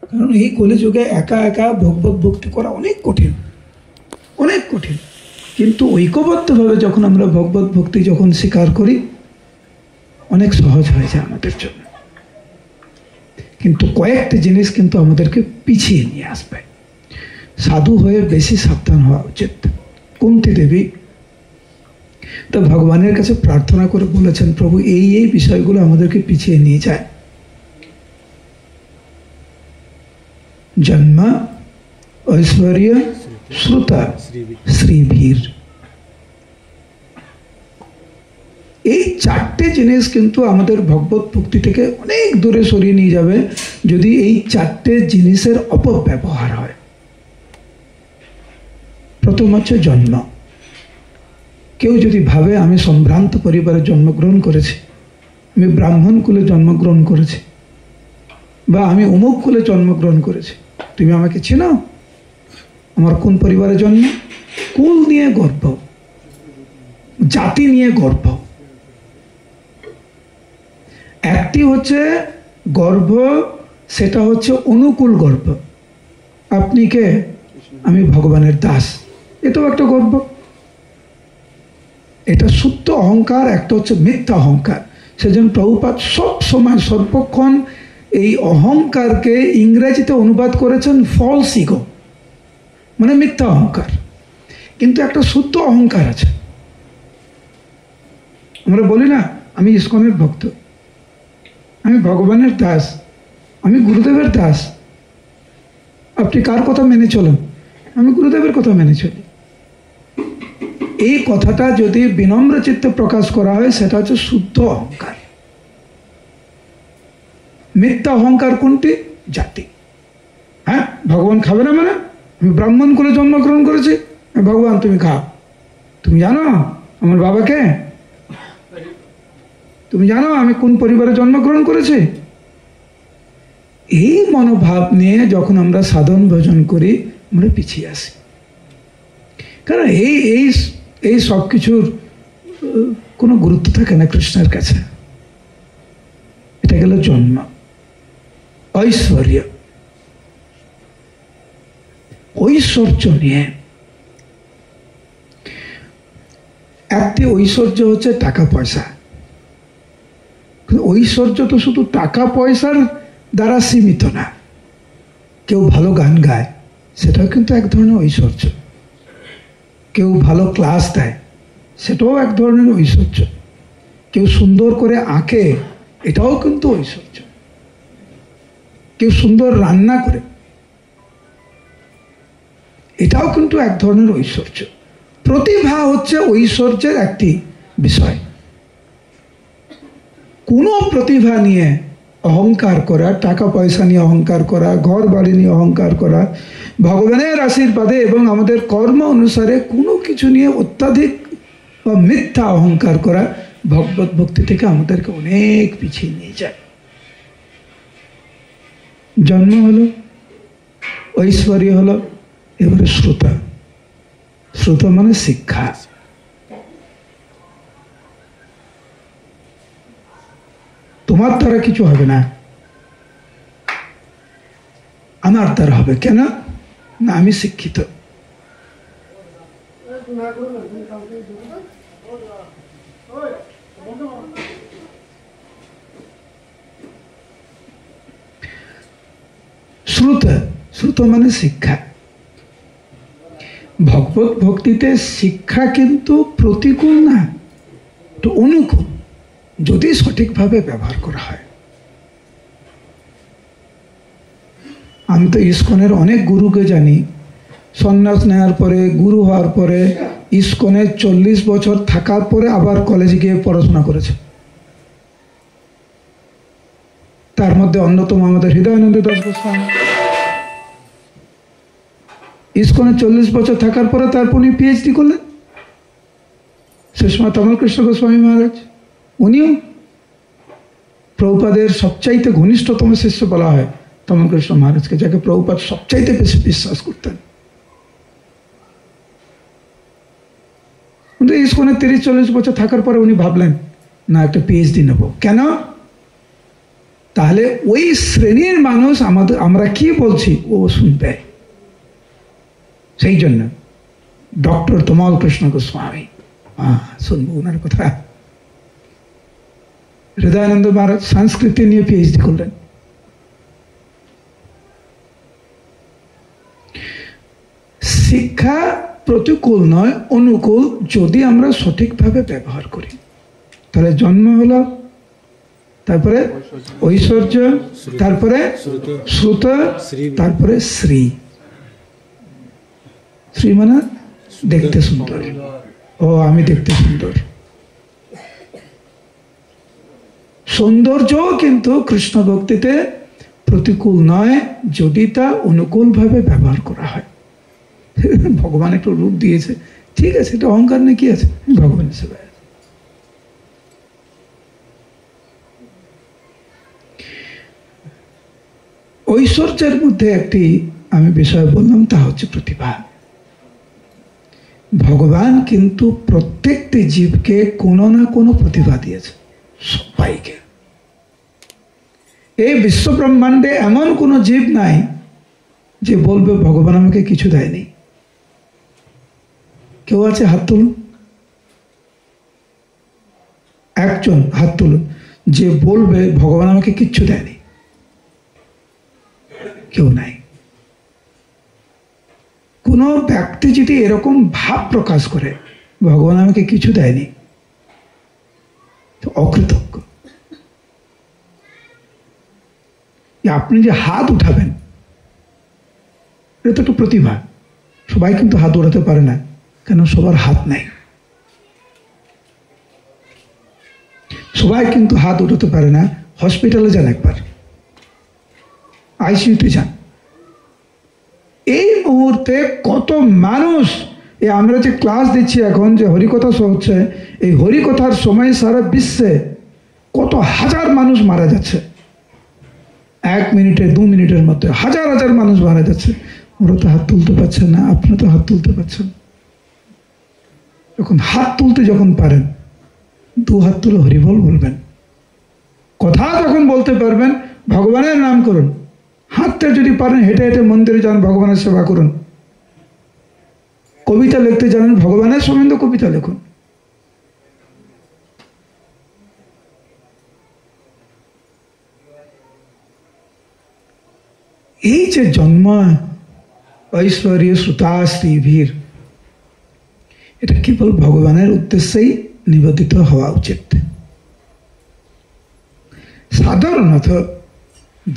কারণ এই কলিযুগে একা একা ভগবত ভক্তি করা অনেক কঠিন, অনেক কঠিন। কিন্তু ঐক্যবদ্ধভাবে যখন আমরা ভগবত ভক্তি যখন স্বীকার করি, অনেক সহজ হয়ে যায় আমাদের জন্য। কিন্তু কয়েকটি জিনিস কিন্তু আমাদেরকে পিছিয়ে নিয়ে আসবে। সাধু হয়ে বেশি সাবধান হওয়া উচিত। কুন্তী দেবী তো ভগবানের কাছে প্রার্থনা করে বলেছেন, প্রভু এই এই বিষয়গুলো আমাদেরকে পিছিয়ে নিয়ে যায়। জন্ম, ঐশ্বর্য, শ্রুতা, শ্রীবীর, এই চারটে জিনিস কিন্তু আমাদের ভগবত ভক্তি থেকে অনেক দূরে সরিয়ে নিয়ে যাবে যদি এই চারটে জিনিসের অপব্যবহার হয়। প্রথম হচ্ছে জন্ম। কেউ যদি ভাবে আমি সম্ভ্রান্ত পরিবারে জন্মগ্রহণ করেছি, আমি ব্রাহ্মণ কুলে জন্মগ্রহণ করেছি, বা আমি অমুক কুলে জন্মগ্রহণ করেছি, তুমি আমাকে চেনো? আমার কোন পরিবারে জন্ম? কুল নিয়ে গর্ব, জাতি নিয়ে গর্ব। একটি হচ্ছে গর্ব, সেটা হচ্ছে অনুকূল গর্ব। আপনি কে? আমি ভগবানের দাস, এটাও একটা গর্ব। এটা শুদ্ধ অহংকার, একটা হচ্ছে মিথ্যা অহংকার। সেজন্য প্রভুপাদ সব সময় সর্বক্ষণ এই অহংকারকে ইংরেজিতে অনুবাদ করেছেন ফলস ইগো, মানে মিথ্যা অহংকার। কিন্তু একটা শুদ্ধ অহংকার আছে। আমরা বলি না, আমি ইস্কনের ভক্ত, আমি ভগবানের দাস, আমি গুরুদেবের দাস। আপনি কার কথা মেনে চলেন? আমি গুরুদেবের কথা মেনে চলি। এই কথাটা যদি বিনম্র চিত্তে প্রকাশ করা হয়, সেটা হচ্ছে শুদ্ধ অহংকার। মিথ্যা অহংকার কোনটি? জাতি। হ্যাঁ, ভগবান খাবে না মানে? আমি ব্রাহ্মণ কুলে জন্মগ্রহণ করেছি, ভগবান তুমি খাও। তুমি জানো আমার বাবাকে? তুমি জানো আমি কোন পরিবারে জন্মগ্রহণ করেছি? এই মনোভাব নিয়ে যখন আমরা সাধন ভজন করি, আমরা পিছিয়ে আসি। কারণ এই এই এই সব কিছুর কোনো গুরুত্ব থাকে না কৃষ্ণের কাছে। এটা গেল জন্ম। ঐশ্বর্য, ঐশ্বর্য নিয়ে একটি ঐশ্বর্য হচ্ছে টাকা পয়সা। ঐশ্বর্য তো শুধু টাকা পয়সার দ্বারা সীমিত না। কেউ ভালো গান গায়, সেটাও কিন্তু এক ধরনের ঐশ্বর্য। কেউ ভালো ক্লাস দেয়, সেটাও এক ধরনের ঐশ্বর্য। কেউ সুন্দর করে আঁকে, এটাও কিন্তু ঐশ্বর্য। কেউ সুন্দর রান্না করে, এটাও কিন্তু এক ধরনের ঐশ্বর্য। প্রতিভা হচ্ছে ঐশ্বর্যের একটি বিষয়। কোনো প্রতিভা নিয়ে অহংকার করা, টাকা পয়সা নিয়ে অহংকার করা, ঘর বাড়ি নিয়ে অহংকার করা, ভগবানের আশীর্বাদে এবং আমাদের কর্ম অনুসারে কোনো কিছু নিয়ে অত্যাধিক বা মিথ্যা অহংকার করা ভগবত ভক্তি থেকে আমাদেরকে অনেক পিছিয়ে নিয়ে যায়। জন্ম হলো, ঐশ্বর্য হলো, এবারে শ্রোতা। শ্রোতা মানে শিক্ষা। তোমার দ্বারা কিছু হবে না, আমার দ্বারা হবে। কেন না? আমি শিক্ষিত। শ্রুত, শ্রুত মানে শিক্ষা। ভগবত ভক্তিতে শিক্ষা কিন্তু প্রতিকূল না, তো অনুকূল, যদি সঠিকভাবে ব্যবহার করা হয়। আমি তো ইস্কনের অনেক গুরুকে জানি, সন্ন্যাস নেওয়ার পরে, গুরু হওয়ার পরে, ইস্কনে 40 বছর থাকার পরে আবার কলেজে গিয়ে পড়াশোনা করেছে। তার মধ্যে অন্যতম আমাদের হৃদয়ানন্দ দাস গোস্বামী। ইস্কনে 40 বছর থাকার পরে তারপর উনি পিএইচডি করলেন। সে সময় তমলকৃষ্ণ গোস্বামী মহারাজ, উনিও প্রভুপাদের সবচাইতে ঘনিষ্ঠতম শিষ্য বলা হয় তমলকৃষ্ণ মহারাজকে, যাকে প্রভুপাদ সবচাইতে বেশি বিশ্বাস করতেন। কিন্তু ইস্কনে 30-40 বছর থাকার পরে উনি ভাবলেন না, একটা পিএইচডি নেব। কেন তাহলে ওই শ্রেণীর মানুষ আমরা কি বলছি ও শুনবে। সেই জন্য ডক্টর তমাল কৃষ্ণ গোস্বামী, শুনবো ওনার কথা। হৃদয়ানন্দ মহারাজ সংস্কৃতি নিয়ে পিএইচডি করলেন। শিক্ষা প্রতিকূল নয়, অনুকূল যদি আমরা সঠিকভাবে ব্যবহার করি। তাহলে জন্ম হলো, তারপরে ঐশ্বর্য, তারপরে শ্রুত, তারপরে শ্রী। শ্রী মানে দেখতে সুন্দর। ও আমি দেখতে সুন্দর। সৌন্দর্য কিন্তু কৃষ্ণ ভক্তিতে প্রতিকূল নয় যদি তা অনুকূল ভাবে ব্যবহার করা হয়। ভগবান একটু রূপ দিয়েছে, ঠিক আছে, এটা অহংকার নেই, কি আছে, ভগবানের সেবায়। ঐশ্বর্যের মধ্যে একটি আমি বিষয় বললাম, তা হচ্ছে প্রতিভা। ভগবান কিন্তু প্রত্যেকটি জীবকে কোনো না কোনো প্রতিভা দিয়েছে, সবাইকে। এই বিশ্ব ব্রহ্মাণ্ডে এমন কোনো জীব নাই যে বলবে ভগবান আমাকে কিছু দেয়নি। কেউ আছে? হাত তুলুন, একজন হাত তুলুন যে বলবে ভগবান আমাকে কিচ্ছু দেয়নি। কেউ নাই। কোনো ব্যক্তি যদি এরকম ভাব প্রকাশ করে ভগবান আমাকে কিছু দেয়নি, তো অকৃতজ্ঞ। আপনি যে হাত উঠাবেন এটা তো একটু প্রতিভা। সবাই কিন্তু হাত উঠাতে পারে না, কেন? সবার হাত নাই। সবাই কিন্তু হাত উঠাতে পারে না। হসপিটালে যান একবার, আইসিইউতে যান, এই মুহূর্তে কত মানুষ, আমরা যে ক্লাস দিচ্ছি এখন, যে হরিকথা হচ্ছে, এই হরিকথার সময় সারা বিশ্বে কত হাজার মানুষ মারা যাচ্ছে। 1 মিনিটে 2 মিনিটের মধ্যে হাজার হাজার মানুষ মারা যাচ্ছে। ওরা তো হাত তুলতে পারছেন না, আপনি তো হাত তুলতে পারছেন। যখন হাত তুলতে যখন পারেন, 2 হাত তুলে হরিবল বলবেন। কথা যখন বলতে পারবেন, ভগবানের নাম করুন। হাঁটতে যদি পারেন, হেঁটে হেঁটে মন্দিরে যান, ভগবানের সেবা করুন। কবিতা লিখতে জানেন, ভগবানের সম্বন্ধে কবিতা লিখুন। এই যে জন্ম, ঐশ্বর্য, শ্রুতা, শ্রীভীর, এটা কেবল ভগবানের উদ্দেশ্যেই নিবেদিত হওয়া উচিত। সাধারণত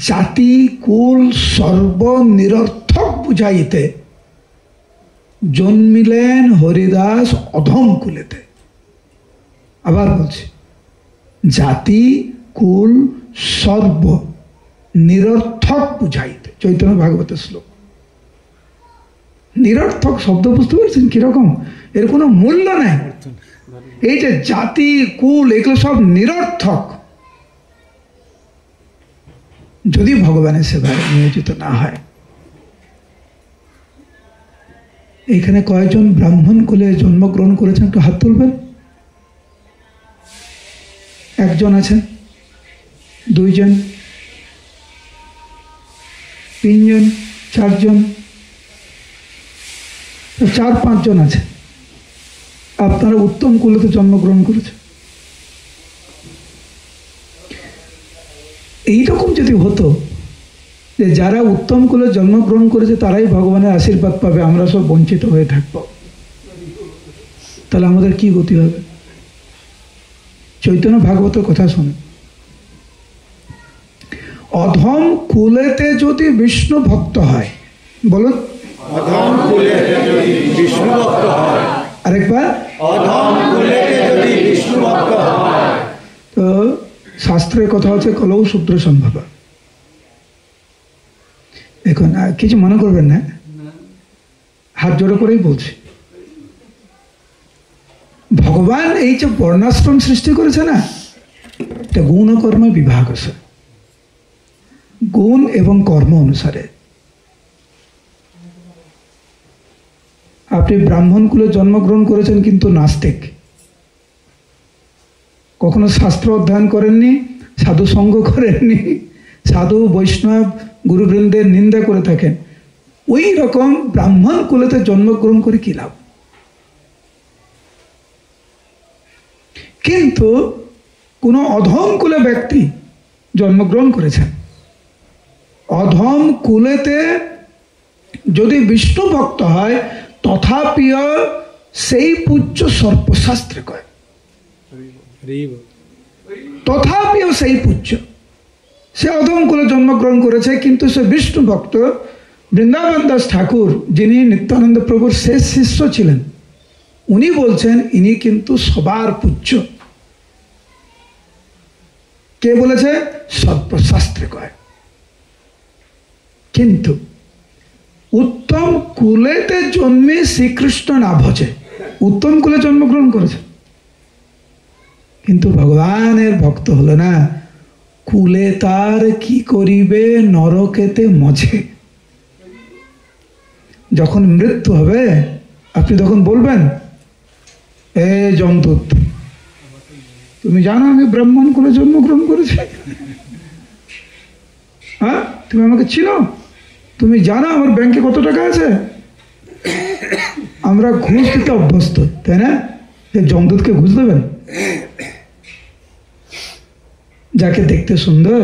জাতি কুল সর্ব নিরর্থক বুঝাইতে জন্মিলেন হরিদাস অধম কুলেতে। আবার বলছি, জাতি কুল সর্ব নিরর্থক বুঝাইতে, চৈতন্য ভাগবতের শ্লোক। নিরর্থক শব্দ বুঝতে পারছেন কিরকম? এর কোনো মূল্য নাই। এই যে জাতি কুল, এগুলো সব নিরর্থক যদি ভগবানের সেবায় নিয়োজিত না হয়। এখানে কয়েকজন ব্রাহ্মণ কুলে জন্মগ্রহণ করেছেন? একটু হাত তুলবেন। একজন আছেন, 2 জন, 3 জন, 4 জন, 4-5 জন আছে। আপনারা উত্তম কুলেতে জন্মগ্রহণ করেছেন। এইরকম যদি হতো যে যারা উত্তম কুলে জন্মগ্রহণ করেছে তারাই ভগবানের আশীর্বাদ পাবে, আমরা সব বঞ্চিত হয়ে থাকব, তাহলে আমাদের কি গতি হবে? চৈতন্য ভাগবতের কথা শুনে, অধম কুলেতে যদি বিষ্ণু ভক্ত হয়, বলুন, অধম কুলেতে যদি বিষ্ণু ভক্ত হয়, আরেকবার, অধম কুলেতে যদি বিষ্ণু ভক্ত হয়, তো শাস্ত্রের কথা হচ্ছে কলৌ শূদ্র সম্ভব। এখন কিছু মনে করবেন না, হাত জোড়ো করেই বলছি। ভগবান এই যে বর্ণাশ্রম সৃষ্টি করেছে না, এটা গুণ ও কর্ম বিভাগ আছে। গুণ এবং কর্ম অনুসারে আপনি ব্রাহ্মণ কুলে জন্মগ্রহণ করেছেন কিন্তু নাস্তিক, কখনো শাস্ত্র অধ্যয়ন করেননি, সাধু সঙ্গ করেননি, সাধু বৈষ্ণব গুরুবৃন্দের নিন্দা করে থাকেন, ওই রকম ব্রাহ্মণ কুলেতে জন্মগ্রহণ করে কি লাভ? কিন্তু কোনো অধম কুলে ব্যক্তি জন্মগ্রহণ করেছেন, অধম কুলেতে যদি বিষ্ণু ভক্ত হয় তথাপিও সেই পূজ্য সর্পশাস্ত্রে কয়, তথাপিও সেই পূজ্য। সে অধম কুলে জন্মগ্রহণ করেছে কিন্তু সে বিষ্ণু ভক্ত। বৃন্দাবন দাস ঠাকুর, যিনি নিত্যানন্দ প্রভুর শেষ শিষ্য ছিলেন, উনি বলছেন ইনি কিন্তু সবার পূজ্য। কে বলেছে? সর্পশাস্ত্রে কয়। কিন্তু উত্তম কুলেতে জন্মে শ্রীকৃষ্ণ না ভজে, উত্তম কুলে জন্মগ্রহণ করেছে কিন্তু ভগবানের ভক্ত হলো না, কুলে তার কি করিবে নরকেতে মজে। যখন মৃত্যু হবে আপনি তখন বলবেন, এ যমদূত, তুমি জানো আমি ব্রাহ্মণ কুলে জন্মগ্রহণ করেছি? হ্যাঁ, তুমি আমাকে চিনো? তুমি জানো আমার ব্যাংকে কত টাকা আছে? আমরা ঘুষ দিতে অভ্যস্ত, তাই না? যমদূতকে ঘুষ দেবেন? যাকে দেখতে সুন্দর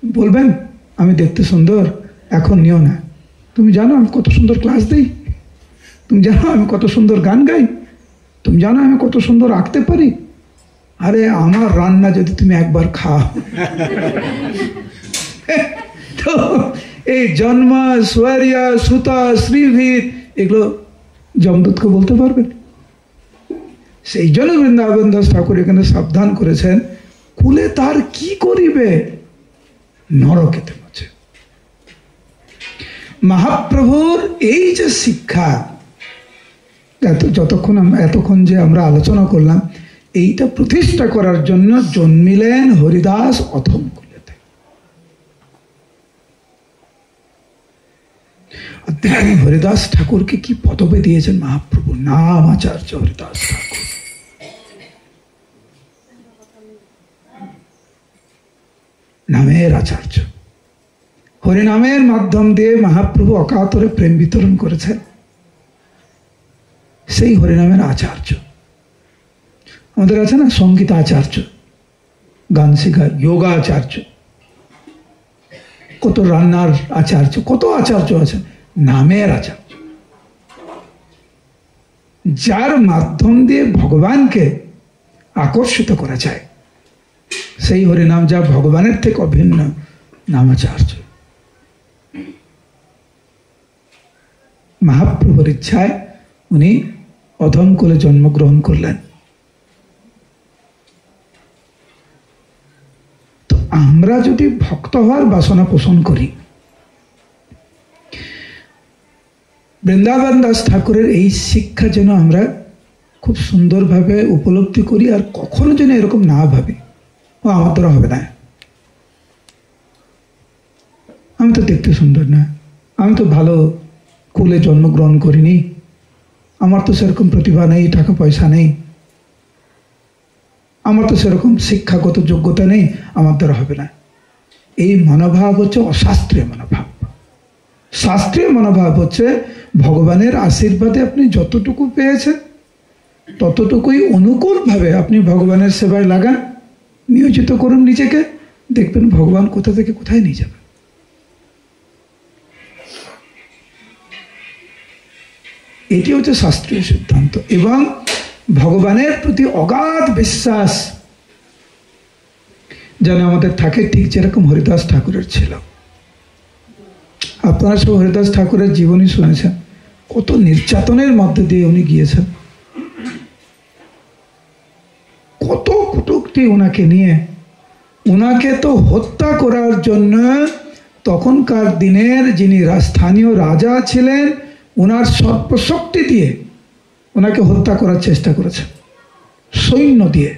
বলবেন আমি দেখতে সুন্দর, এখন নিও না। তুমি জানো আমি কত সুন্দর ক্লাস দিই, তুমি জানো আমি কত সুন্দর গান গাই, তুমি জানো আমি কত সুন্দর আঁকতে পারি। আরে আমার রান্না যদি তুমি একবার খাও। তো এই জন্ম, সোয়ারিয়া, সুতা, শ্রীভীর এগুলো যমদূতকে বলতে পারবেন? সেই জন্য বৃন্দাবন দাস ঠাকুর এখানে সাবধান করেছেন, কুলে তার কি করিবে নরকেতে মজে। মহাপ্রভুর এই যে শিক্ষা, এতক্ষণ যে আমরা আলোচনা করলাম, এইটা প্রতিষ্ঠা করার জন্য জন্মিলেন হরিদাস অধম কুলেতে। হরিদাস ঠাকুরকে কি পদবি দিয়েছেন মহাপ্রভু? নাম আচার্য হরিদাস ঠাকুর। নামের আচার্য। হরিনামের মাধ্যম দিয়ে মহাপ্রভু অকাতরে প্রেম বিতরণ করেছেন, সেই হরিনামের আচার্য। আমাদের আছে না সঙ্গীত আচার্য, গান শেখার যোগা আচার্য, কত রান্নার আচার্য, কত আচার্য আছেন। নামের আচার্য, যার মাধ্যম দিয়ে ভগবানকে আকর্ষিত করা যায়, সেই হরিনাম যা ভগবানের থেকে অভিন্ন নামাচার্য। মহাপ্রভুর ইচ্ছায় উনি অধম কুলে জন্মগ্রহণ করলেন। তো আমরা যদি ভক্ত হওয়ার বাসনা পোষণ করি, বৃন্দাবন দাস ঠাকুরের এই শিক্ষা যেন আমরা খুব সুন্দরভাবে উপলব্ধি করি, আর কখনো যেন এরকম না ভাবি ও আমার দ্বারা হবে না, আমি তো দেখতে সুন্দর না, আমি তো ভালো কুলে জন্মগ্রহণ করিনি, আমার তো সেরকম প্রতিভা নেই, টাকা পয়সা নেই, আমার তো সেরকম শিক্ষাগত যোগ্যতা নেই, আমার দ্বারা হবে না। এই মনোভাব হচ্ছে অশাস্ত্রীয় মনোভাব। শাস্ত্রীয় মনোভাব হচ্ছে ভগবানের আশীর্বাদে আপনি যতটুকু পেয়েছেন ততটুকুই অনুকূলভাবে আপনি ভগবানের সেবায় লাগান, নিয়োজিত করুন নিজেকে, দেখবেন ভগবান কোথা থেকে কোথায় নিয়ে যাবেন। এটি হচ্ছে শাস্ত্রীয় সিদ্ধান্ত। এবং ভগবানের প্রতি অগাধ বিশ্বাস যেন আমাদের থাকে, ঠিক যেরকম হরিদাস ঠাকুরের ছিল। আপনারা সব হরিদাস ঠাকুরের জীবনী শুনেছেন, কত নির্যাতনের মধ্যে দিয়ে উনি গিয়েছেন, কত কটূক্তি ওনাকে নিয়ে। ওনাকে তো হত্যা করার জন্য তখনকার দিনের যিনি স্থানীয় রাজা ছিলেন, ওনার সর্বশক্তি দিয়ে ওনাকে হত্যা করার চেষ্টা করেছেন, সৈন্য দিয়ে।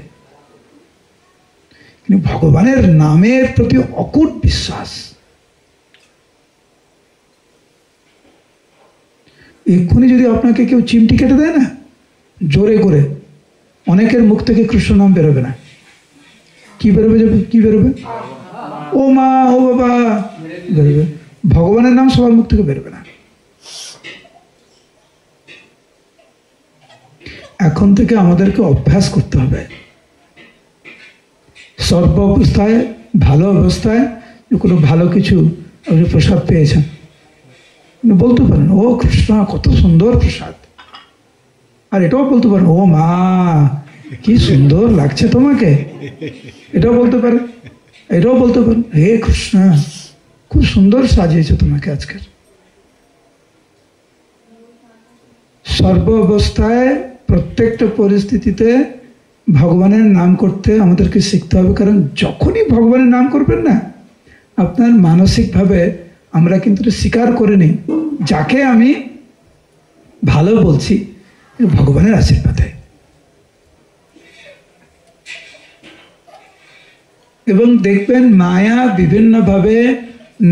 কিন্তু ভগবানের নামের প্রতি অকুট বিশ্বাস। এক্ষুনি যদি আপনাকে কেউ চিমটি কেটে দেয় না জোরে করে, অনেকের মুখ থেকে কৃষ্ণ নাম বেরোবে না। কি বেরোবে? কি বেরোবে? ও মা, ও বাবা বেরোবে। ভগবানের নাম সবার মুখ থেকে বেরোবে না। এখন থেকে আমাদেরকে অভ্যাস করতে হবে, সর্ব অবস্থায়, ভালো অবস্থায় কোনো ভালো কিছু আপনি প্রসাদ পেয়েছেন, বলতে পারেন ও কৃষ্ণ কত সুন্দর প্রসাদ। আর এটাও বলতে পারেন ও মা কি সুন্দর লাগছে তোমাকে, এটাও বলতে পারেন। এটাও বলতে পারেন হে কৃষ্ণ খুব সুন্দর সাজিয়েছে তোমাকে আজকের। সর্ব অবস্থায় প্রত্যেকটা পরিস্থিতিতে ভগবানের নাম করতে আমাদেরকে শিখতে হবে। কারণ যখনই ভগবানের নাম করবেন না, আপনার মানসিকভাবে আমরা কিন্তু স্বীকার করে নিই যাকে আমি ভালো বলছি ভগবানের আশীর্বাদে। এবং দেখবেন মায়া বিভিন্নভাবে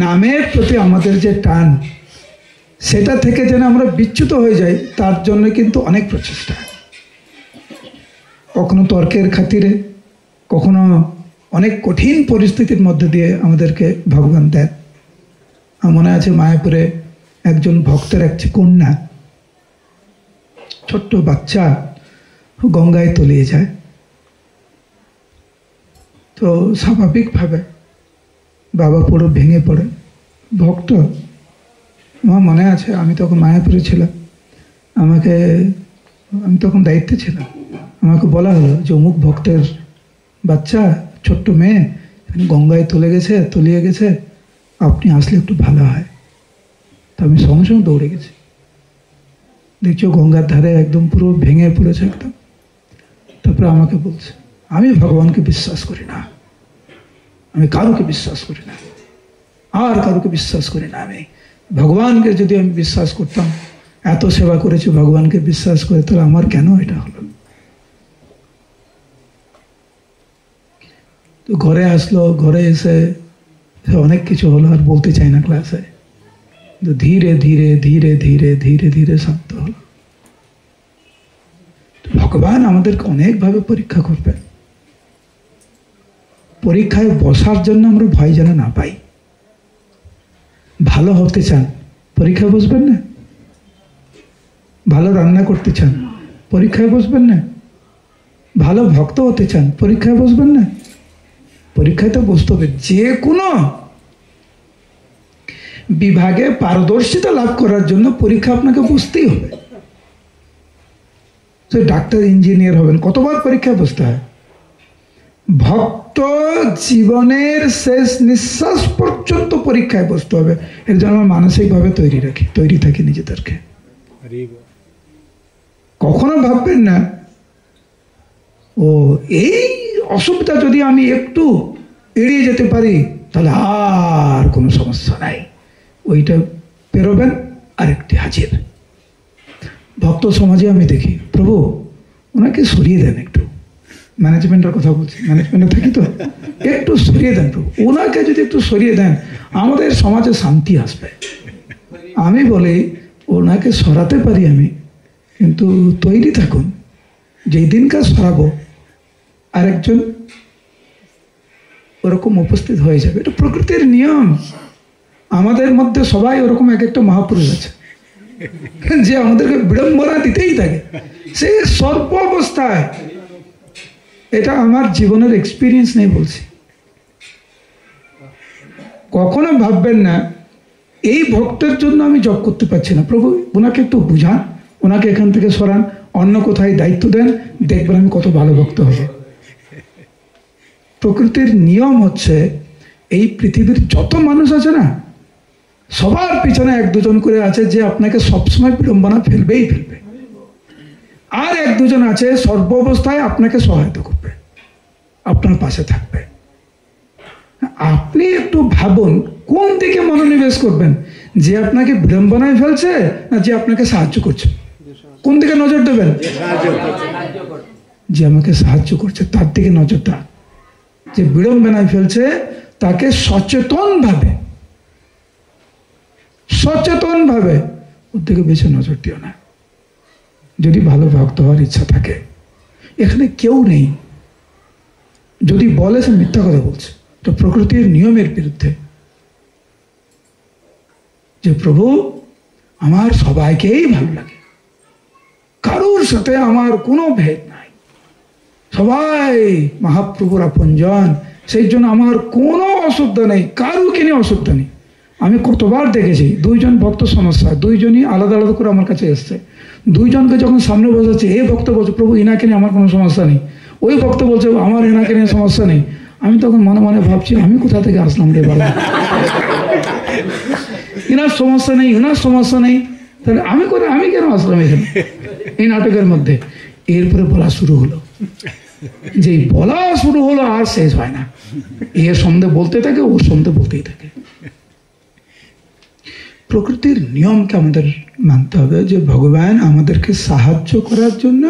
নামের প্রতি আমাদের যে টান, সেটা থেকে যেন আমরা বিচ্যুত হয়ে যাই, তার জন্য কিন্তু অনেক প্রচেষ্টা। কখনো তর্কের খাতিরে, কখনো অনেক কঠিন পরিস্থিতির মধ্যে দিয়ে আমাদেরকে ভগবান দেন। আমার মনে আছে মায়াপুরে একজন ভক্তের একটি কন্যা, ছোট্ট বাচ্চা, গঙ্গায় তলিয়ে যায়। তো স্বাভাবিকভাবে বাবা পুরো ভেঙে পড়ে। ভক্ত, আমার মনে আছে আমি তখন মায়াপুরে ছিলাম, আমি তখন দায়িত্বে ছিলাম। আমাকে বলা হলো যে অমুক ভক্তের বাচ্চা, ছোট্ট মেয়ে গঙ্গায় তলিয়ে গেছে, আপনি আসলে একটু ভালো হয়। তো আমি সঙ্গে সঙ্গে দৌড়ে গেছি। দেখছো গঙ্গার ধারে একদম পুরো ভেঙে পড়েছে একদম। তারপরে আমাকে বলছে আমি ভগবানকে বিশ্বাস করি না, আমি কারোকে বিশ্বাস করি না, আর কারোকে বিশ্বাস করি না। আমি ভগবানকে যদি আমি বিশ্বাস করতাম, এত সেবা করেছি ভগবানকে বিশ্বাস করে, তাহলে আমার কেন এটা হলো? তো ঘরে আসলো, ঘরে এসে অনেক কিছু হলো, আর বলতে চাই না ক্লাসে। তো ধীরে ধীরে ধীরে ধীরে ধীরে ধীরে শান্ত হলো। ভগবান আমাদেরকে অনেকভাবে পরীক্ষা করবেন। পরীক্ষায় বসার জন্য আমরা ভয় যেন না পাই। ভালো হতে চান, পরীক্ষায় বসবেন না? ভালো রান্না করতে চান, পরীক্ষায় বসবেন না? ভালো ভক্ত হতে চান, পরীক্ষায় বসবেন না? পরীক্ষায় তো বসতে হবে। যে কোনো বিভাগে পারদর্শিতা লাভ করার জন্য পরীক্ষা আপনাকে বসতেই হবে। তো ডাক্তার, ইঞ্জিনিয়ার হবেন, কতবার পরীক্ষায় বসতে হয়? ভক্ত জীবনের শেষ নিঃশ্বাস পর্যন্ত পরীক্ষায় বসতে হবে। এর জন্য আমরা মানসিকভাবে তৈরি থাকি নিজেদেরকে। কখনো ভাববেন না ও এই অসুবিধা যদি আমি একটু এড়িয়ে যেতে পারি তাহলে আর কোনো সমস্যা নাই। ওইটা পেরোবেন, আরেকটি হাজির। ভক্ত সমাজে আমি দেখি, প্রভু ওনাকে সরিয়ে দেন একটু, ম্যানেজমেন্টের কথা বলছি, ম্যানেজমেন্টে থাকি তো, একটু সরিয়ে দেন প্রভু, ওনাকে যদি একটু সরিয়ে দেন আমাদের সমাজে শান্তি আসবে। আমি বলি ওনাকে সরাতে পারি আমি, কিন্তু তৈরি থাকুন, যেই দিনকার সরাবো আরেকজন ওরকম উপস্থিত হয়ে যাবে। এটা প্রকৃতির নিয়ম। আমাদের মধ্যে সবাই ওরকম এক একটা মহাপুরুষ আছে যে আমাদেরকে বিড়ম্বনা দিতেই থাকে, সে সর্ব অবস্থায়। এটা আমার জীবনের এক্সপিরিয়েন্স নেই বলছি। কখনো ভাববেন না এই ভক্তের জন্য আমি জব করতে পারছি না, প্রভু ওনাকে একটু বুঝান, ওনাকে এখান থেকে সরান, অন্য কোথায় দায়িত্ব দেন, দেখবেন আমি কত ভালো ভক্ত হব। প্রকৃতির নিয়ম হচ্ছে এই পৃথিবীর যত মানুষ আছে না, সবার পিছনে এক দুজন করে আছে যে আপনাকে সবসময় বিড়ম্বনা ফেলবে। আর এক দুজন আছে সর্ব অবস্থায় আপনাকে সহায়তা করবে, আপনার পাশে থাকবে। আপনি একটু ভাবুন কোন দিকে মনোনিবেশ করবেন, যে আপনাকে বিড়ম্বনায় ফেলছে না যে আপনাকে সাহায্য করছে? কোন দিকে নজর দেবেন? যে আমাকে সাহায্য করছে তার দিকে নজর দেন। যে বিড়ম্বনায় ফেলছে তাকে সচেতন ভাবে ওর দিকে বেশি নজর দিও না, যদি ভালো ভক্ত হওয়ার ইচ্ছা থাকে। এখানে কেউ নেই যদি বলে সে মিথ্যা কথা বলছে, তো প্রকৃতির নিয়মের বিরুদ্ধে। যে প্রভু আমার সবাইকেই ভালো লাগে, কারোর সাথে আমার কোনো ভেদ নাই, সবাই মহাপ্রভুর আপনজন, সেই জন্য আমার কোনো অসুবিধা নেই, কারোকে নিয়ে অসুবিধা নেই। আমি কতবার দেখেছি দুইজন ভক্ত সমস্যা, দুইজনই আলাদা আলাদা করে আমার কাছে এসছে। দুইজনকে যখন সামনে বসাচ্ছে, এই ভক্ত বলছে প্রভু ইনাকে নিয়ে আমার কোনো সমস্যা নেই, ওই ভক্ত বলছে আমার এনাকে নিয়ে সমস্যা নেই। আমি তখন মনে মনে ভাবছি আমি কোথা থেকে আসলাম রে বাবা, ইনার সমস্যা নেই ওনার সমস্যা নেই, তাহলে আমি কেন আসলাম এখানে এই নাটকের মধ্যে। এরপরে বলা শুরু হলো, যেই বলা শুরু হলো আর শেষ হয় না, এর সম্বন্ধে বলতে থাকে ওর সম্বন্ধে বলতেই থাকে। প্রকৃতির নিয়মকে আমাদের মানতে হবে যে ভগবান আমাদেরকে সাহায্য করার জন্য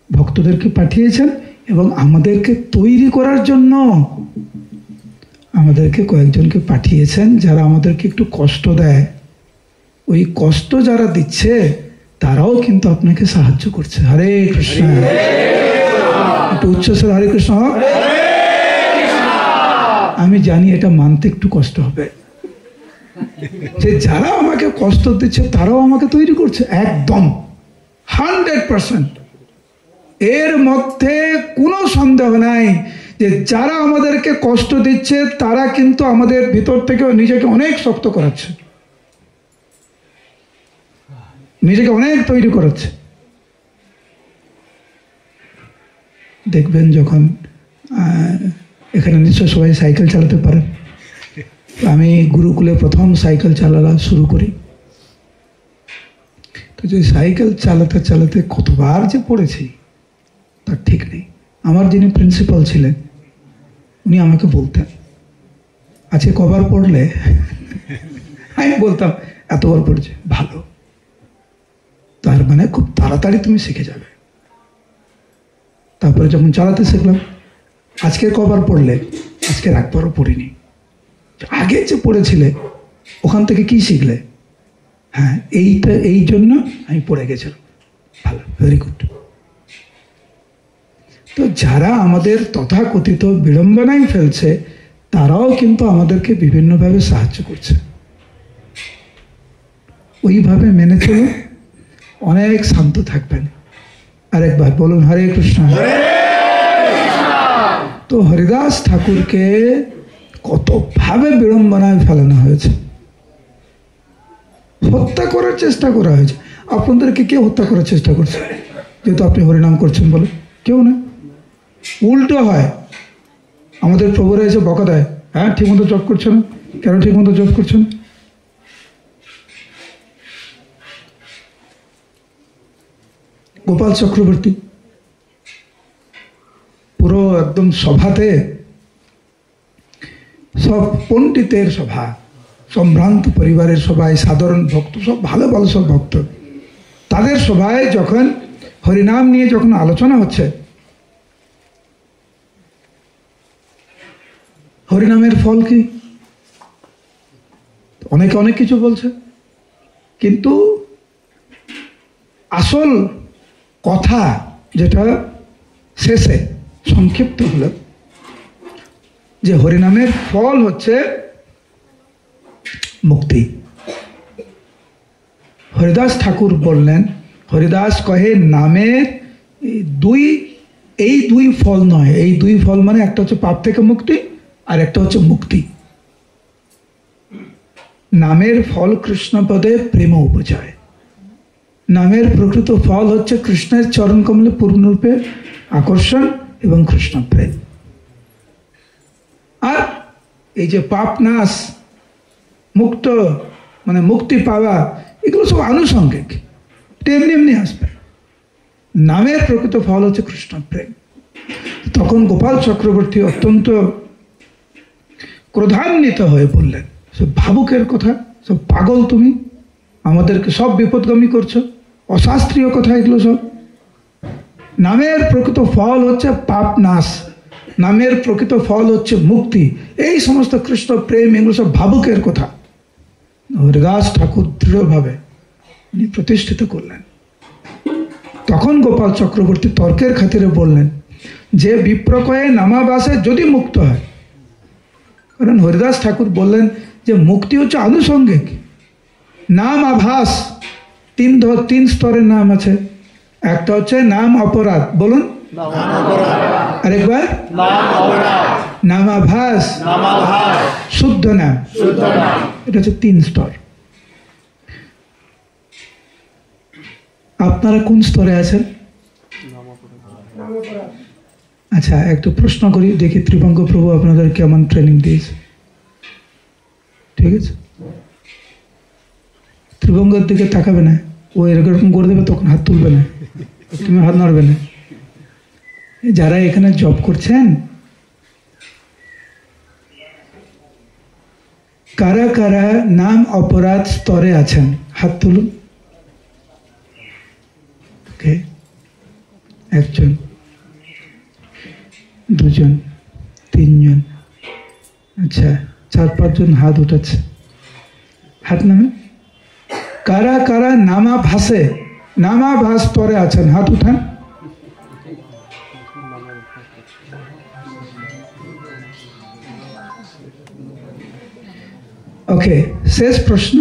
ভক্তদেরকে পাঠিয়েছেন এবং আমাদেরকে তৈরি করার জন্য আমাদেরকে কয়েকজনকে পাঠিয়েছেন যারা আমাদেরকে একটু কষ্ট দেয়। ওই কষ্ট যারা দিচ্ছে তারাও কিন্তু আপনাকে সাহায্য করছে। হরে কৃষ্ণ, একটু উচ্চস্বরে হরে কৃষ্ণ। আমি জানি এটা মানতে একটু কষ্ট হবে যে যারা আমাকে কষ্ট দিচ্ছে তারাও আমাকে তৈরি করছে, একদম 100%। এর মধ্যে কোনো সন্দেহ নাই যে যারা আমাদেরকে কষ্ট দিচ্ছে তারা কিন্তু আমাদের ভিতর থেকে নিজেকে অনেক শক্ত করাচ্ছে, নিজেকে অনেক তৈরি করাচ্ছে। দেখবেন যখন এখানে নিশ্চয় সবাই সাইকেল চালাতে পারেন, আমি গুরুকুলে প্রথম সাইকেল চালানো শুরু করি, তো যে সাইকেল চালাতে চালাতে কতবার যে পড়েছি তার ঠিক নেই। আমার যিনি প্রিন্সিপাল ছিলেন উনি আমাকে বলতেন আজকে কবার পড়লে, আমি বলতাম এতবার পড়েছে, ভালো, তার মানে খুব তাড়াতাড়ি তুমি শিখে যাবে। তারপরে যখন চালাতে শিখলাম, আজকে কবার পড়লে, আজকে একবারও পড়িনি, আগে যে পড়েছিলে ওখান থেকে কি শিখলে, হ্যাঁ এইটা এই জন্য আমি পড়ে গেছিলাম, ভালো, ভেরি গুড। তো যারা আমাদের তথাকথিত বিড়ম্বনায় ফেলছে তারাও কিন্তু আমাদেরকে বিভিন্নভাবে সাহায্য করছে। ওইভাবে মেনে চলুন, অনেক শান্ত থাকবেন। আরেকবার বলুন হরে কৃষ্ণ। তো হরিদাস ঠাকুরকে কতভাবে বিড়ম্বনায় ফেলানো হয়েছে, হত্যা করার চেষ্টা করা হয়েছে। আপনাদেরকে কে হত্যা করার চেষ্টা করছে যেহেতু আপনি হরিনাম করছেন বলে? কেউ না, উল্টো হয়। আমাদের প্রভুরা এসে বকা দেয়, হ্যাঁ ঠিক মতো জব করছে না, কেন ঠিক মতো জব করছেন? গোপাল চক্রবর্তী পুরো একদম সভাতে, সব পণ্ডিতের সভা, সম্ভ্রান্ত পরিবারের সবাই, সাধারণ ভক্ত, সব ভালো ভালো সব ভক্ত, তাদের সভায় যখন হরিনাম নিয়ে যখন আলোচনা হচ্ছে, হরিনামের ফল কি, অনেকে অনেক কিছু বলছে, কিন্তু আসল কথা যেটা শেষে সংক্ষিপ্ত হলো যে হরিনামের ফল হচ্ছে মুক্তি। হরিদাস ঠাকুর বললেন, হরিদাস কহে নামের এই দুই ফল নয়, এই দুই ফল মানে একটা হচ্ছে পাপ থেকে মুক্তি আর একটা হচ্ছে মুক্তি। নামের ফল কৃষ্ণপদে প্রেম উপজায়, নামের প্রকৃত ফল হচ্ছে কৃষ্ণের চরণ কমলে পূর্ণরূপে আকর্ষণ এবং কৃষ্ণ প্রেম। আর এই যে পাপ নাশ, মুক্ত মানে মুক্তি পাওয়া, এগুলো সব আনুষঙ্গিক, এমনি এমনি আসবে। নামের প্রকৃত ফল হচ্ছে কৃষ্ণ প্রেম। তখন গোপাল চক্রবর্তী অত্যন্ত ক্রোধান্বিত হয়ে বললেন, সব ভাবুকের কথা, সব পাগল, তুমি আমাদেরকে সব বিপদগামী করছো, অশাস্ত্রীয় কথা এগুলো সব। নামের প্রকৃত ফল হচ্ছে পাপ নাশ, নামের প্রকৃত ফল হচ্ছে মুক্তি, এই সমস্ত কৃষ্ণ প্রেম এগুলো সব ভাবুকের কথা। হরিদাস ঠাকুর দৃঢ়ভাবে প্রতিষ্ঠিত করলেন। তখন গোপাল চক্রবর্তী তর্কের খাতিরে বললেন, যে বিপ্রকয়ে নামাভাসে যদি মুক্ত হয়, কারণ হরিদাস ঠাকুর বললেন যে মুক্তি হচ্ছে আনুষঙ্গিক। নাম আভাস, তিন স্তরের নাম আছে। একটা হচ্ছে নাম অপরাধ, বলুন আরেকবার, নামাভাস, শুদ্ধ নাম, এটা হচ্ছে 3 স্তর। আপনারা কোন স্তরে আছেন? আচ্ছা, একটু প্রশ্ন করি, দেখি ত্রিভঙ্গ প্রভু আপনাদের কেমন ট্রেনিং দিয়েছে। ঠিক আছে, ত্রিভঙ্গের দিকে তাকাবে না, ও এরকম করে দেবে, তখন হাত তুলবে না, তুমি হাত নাড়বে না। যারা এখানে জব করছেন, কারা কারা নাম অপরাধ স্তরে আছেন হাত তুলুন। ওকে, 1 জন, 2 জন, 3 জন, আচ্ছা 4-5 জন হাত উঠাচ্ছে, হাত নামে। কারা কারা নামাভাস স্তরে আছেন হাত উঠান। ওকে, শেষ প্রশ্ন,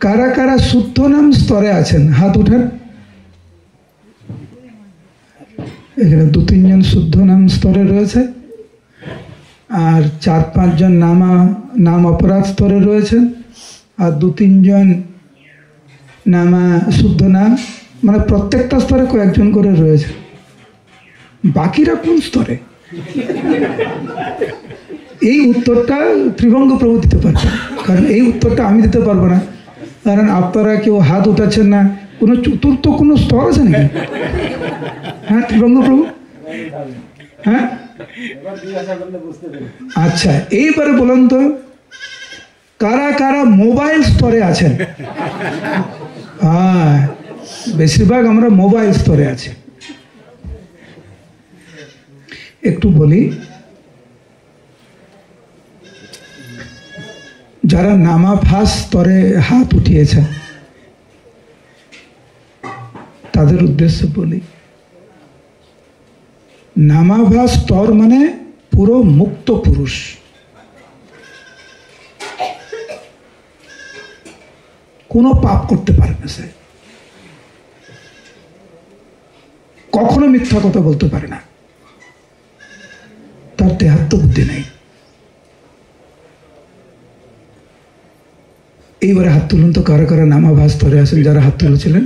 কারা কারা শুদ্ধ নাম স্তরে আছেন হাত উঠান। এখানে 2-3 জন শুদ্ধ নাম স্তরে রয়েছে, আর 4-5 জন নাম অপরাধ স্তরে রয়েছেন, আর 2-3 জন নামা শুদ্ধ নাম, মানে প্রত্যেকটা স্তরে কয়েকজন করে রয়েছে। বাকিরা কোন স্তরে? এই উত্তরটা ত্রিভঙ্গ প্রভু দিতে পারবে, কারণ এই উত্তরটা আমি দিতে পারবো না, কারণ আপনারা কেউ হাত উঠাচ্ছেন না। কোনো চতুর্থ কোনো স্তর আছে নাকি? হ্যাঁ ত্রিভঙ্গ প্রভু, হ্যাঁ আচ্ছা, এইবারে বলুন তো, কারা কারা মোবাইল স্তরে আছেন? হ্যাঁ, বেশিরভাগ আমরা মোবাইল স্তরে আছি। একটু বলি, যারা নামাভাস স্তরে হাত উঠিয়েছেন তাদের উদ্দেশ্য বলি, নামাভাস স্তর মানে পুরো মুক্ত পুরুষ। কোনো পাপ করতে পারে না সে, কখনো মিথ্যা কথা বলতে পারে না, তার দেহাত্ম বুদ্ধি নেই। এইবারে হাত তুলুন তো, কারা কারা নামাভাস স্তরে আছেন যারা হাত তুলেছিলেন।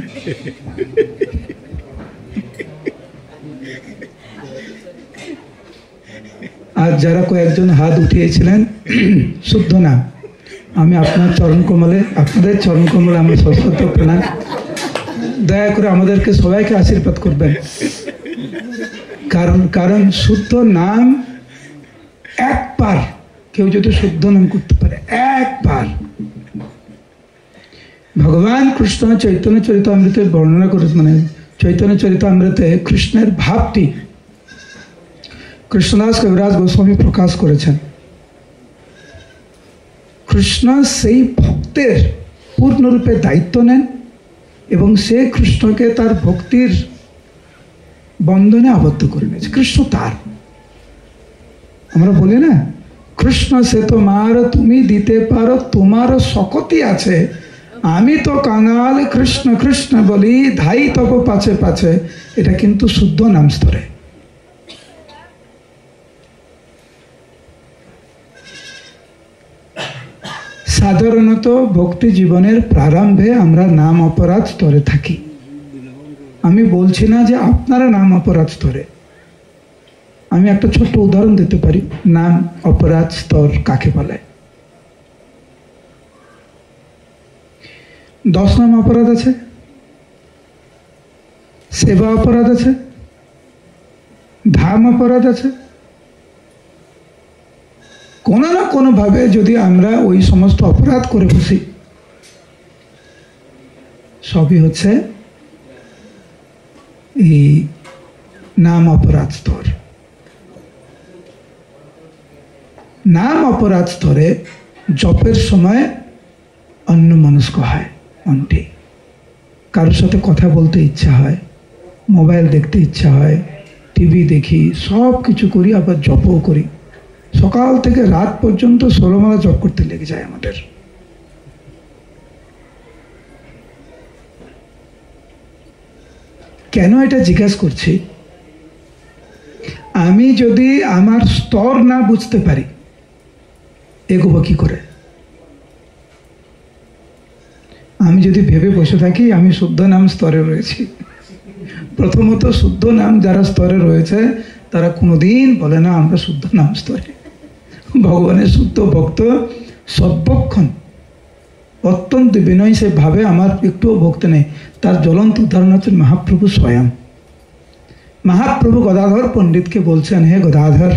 আর যারা কয়েকজন হাত উঠিয়েছিলেন শুদ্ধ নাম, আমি আপনাদের চরণ কমলে আমার সশ্রদ্ধ প্রণাম। দয়া করে আমাদেরকে সবাইকে আশীর্বাদ করবেন, কারণ শুদ্ধ নাম একবার, কেউ যদি শুদ্ধ নাম করতে পারে একবার, ভগবান কৃষ্ণ চৈতন্য চরিতামৃতে বর্ণনা করে, মানে চৈতন্য চরিতামৃতে কৃষ্ণের ভাবটি কৃষ্ণদাস কবিরাজ গোস্বামী প্রকাশ করেছেন। কৃষ্ণ সেই ভক্তের পূর্ণরূপে দায়িত্ব নেন এবং সে কৃষ্ণকে তার ভক্তির বন্ধনে আবদ্ধ করে নিয়েছে। কৃষ্ণ তার, আমরা বলি না, কৃষ্ণ সে তোমার, তুমি দিতে পারো, তোমার শকতি আছে, আমি তো কাঙাল, কৃষ্ণ কৃষ্ণ বলি, ধাই তব পাছে পাছে। এটা কিন্তু শুদ্ধ নাম স্তরে। সাধারণত ভক্তি জীবনের প্রারম্ভে আমরা নাম অপরাধ স্তরে থাকি। আমি বলছি না যে আপনারা নাম অপরাধ স্তরে। আমি একটা ছোট্ট উদাহরণ দিতে পারি, নাম অপরাধ স্তর কাকে বলে। 10 নাম অপরাধ আছে, সেবা অপরাধ আছে, ধাম অপরাধ আছে। কোনো না কোনো ভাবে যদি আমরা ওই সমস্ত অপরাধ করে বসি, সবই হচ্ছে এই নাম অপরাধ স্তর। নাম অপরাধ স্তরে জপের সময় অন্যমনস্ক হয় মনটি, কারোর সাথে কথা বলতে ইচ্ছা হয়, মোবাইল দেখতে ইচ্ছা হয়, টিভি দেখি, সব কিছু করি, আবার জপও করি। সকাল থেকে রাত পর্যন্ত 16 মালা জপ করতে লেগে যায় আমাদের। কেন এটা জিজ্ঞাসা করছি? আমি যদি আমার স্তর না বুঝতে পারি, এগোবো কি করে? আমি যদি ভেবে বসে থাকি আমি শুদ্ধ নাম স্তরে রয়েছি, প্রথমত শুদ্ধ নাম যারা স্তরে রয়েছে তারা কোনোদিন বলে না আমরা শুদ্ধ নাম স্তরে। ভগবানের শুদ্ধ ভক্ত সর্বক্ষণ অত্যন্ত বিনয়, সে ভাবে আমার একটুও ভক্তি নেই। তার জ্বলন্ত উদাহরণ হচ্ছে মহাপ্রভু স্বয়ং। মহাপ্রভু গদাধর পণ্ডিতকে বলছেন, হে গদাধর,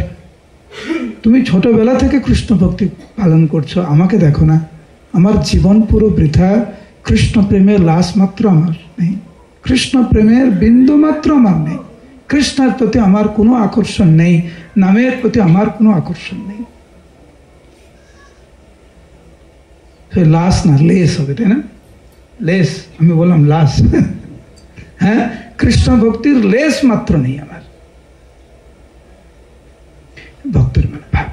তুমি ছোটবেলা থেকে কৃষ্ণ ভক্তি পালন করছো, আমাকে দেখো না, আমার জীবন পুরো বৃথা, কৃষ্ণ প্রেমের লাশ মাত্র আমার নেই, কৃষ্ণ প্রেমের বিন্দু মাত্র আমার নেই, কৃষ্ণের প্রতি আমার কোনো আকর্ষণ নেই, নামের প্রতি আমার কোনো আকর্ষণ নেই। লাশ না লেস হবে, তাই না? লেস, আমি বললাম লাশ। হ্যাঁ, কৃষ্ণ ভক্তির লেস মাত্র নেই আমার। ভক্তের মানে ভাব।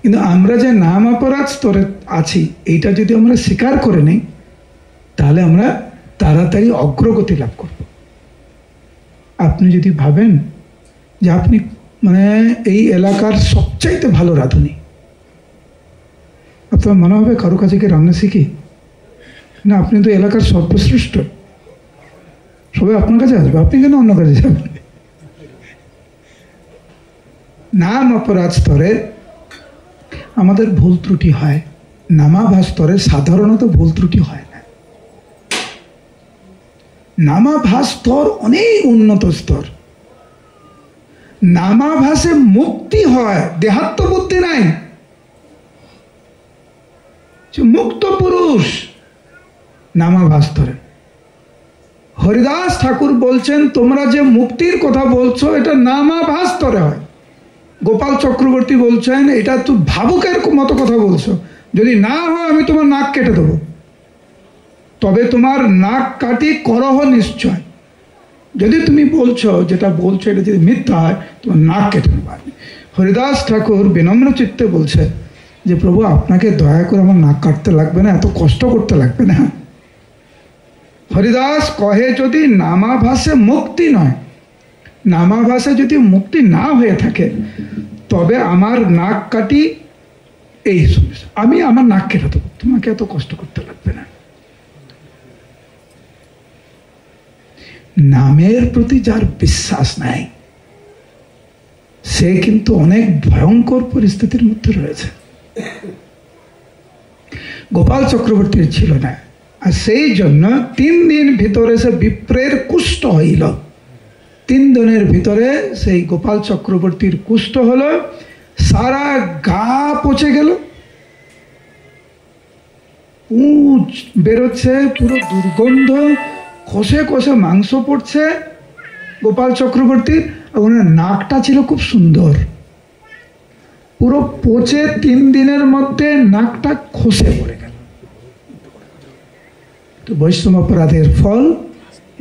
কিন্তু আমরা যে নাম অপরাধ স্তরে আছি, এইটা যদি আমরা স্বীকার করে নেই, তাহলে আমরা তাড়াতাড়ি অগ্রগতি লাভ করব। আপনি যদি ভাবেন যে আপনি মানে এই এলাকার সবচাইতে ভালো রাঁধুনি, আপনার মনে হবে কারো কাছে কি রান্না শিখি না, আপনি তো এলাকার সর্বশ্রেষ্ঠ, সবাই আপনার কাছে আসবে, আপনি কেন অন্য কাছে যাবেন? নাম অপরাধ স্তরে আমাদের ভুল ত্রুটি হয়, নামাভাস স্তরে সাধারণত ভুল ত্রুটি হয় না। নামাভাস স্তর অনেক উন্নত স্তর। নামাভাসে মুক্তি হয়, দেহাত্ম বুদ্ধি নাই, মুক্ত পুরুষ নামাভাস স্তরে। হরিদাস ঠাকুর বলছেন, তোমরা যে মুক্তির কথা বলছো এটা নামাভাস স্তরে হয়। গোপাল চক্রবর্তী বলছেন, এটা তো ভাবুকের মতো কথা বলছো, যদি না হয় আমি তোমার নাক কেটে দেবো, তবে তোমার নাক কাটি করহ নিশ্চয়। যদি তুমি বলছো, যেটা বলছো এটা যদি মিথ্যা হয়, তোমার নাক কেটে নেবো। হরিদাস ঠাকুর বিনম্র চিত্তে বলছে যে প্রভু, আপনাকে দয়া করে আমার নাক কাটতে লাগবে না, এত কষ্ট করতে লাগবে না। হরিদাস কহে, যদি নামাভাসে মুক্তি নয়, নামাভাসে যদি মুক্তি না হয়ে থাকে, তবে আমার নাক কাটি এই সমস্যা, আমি আমার নাক কেটে দেবো, তোমাকে এত কষ্ট করতে লাগবে না। নামের প্রতি যার বিশ্বাস নাই, সে কিন্তু অনেক ভয়ঙ্কর পরিস্থিতির মধ্যে রয়েছে। গোপাল চক্রবর্তীর ছিল না, আর সেই জন্য 3 দিন ভিতরে সে বিপ্রের কুষ্ঠ হইল। 3 দিনের ভিতরে সেই গোপাল চক্রবর্তীর কুষ্ঠ হলো, সারা গা পচে গেল, পুঁজ বেরোচ্ছে, পুরো দুর্গন্ধ, খসে খসে মাংস পড়ছে গোপাল চক্রবর্তীর। ওনার নাকটা ছিল খুব সুন্দর, পুরো পচে 3 দিনের মধ্যে নাকটা খসে পড়ে গেল। তো বৈষ্ণব অপরাধের ফল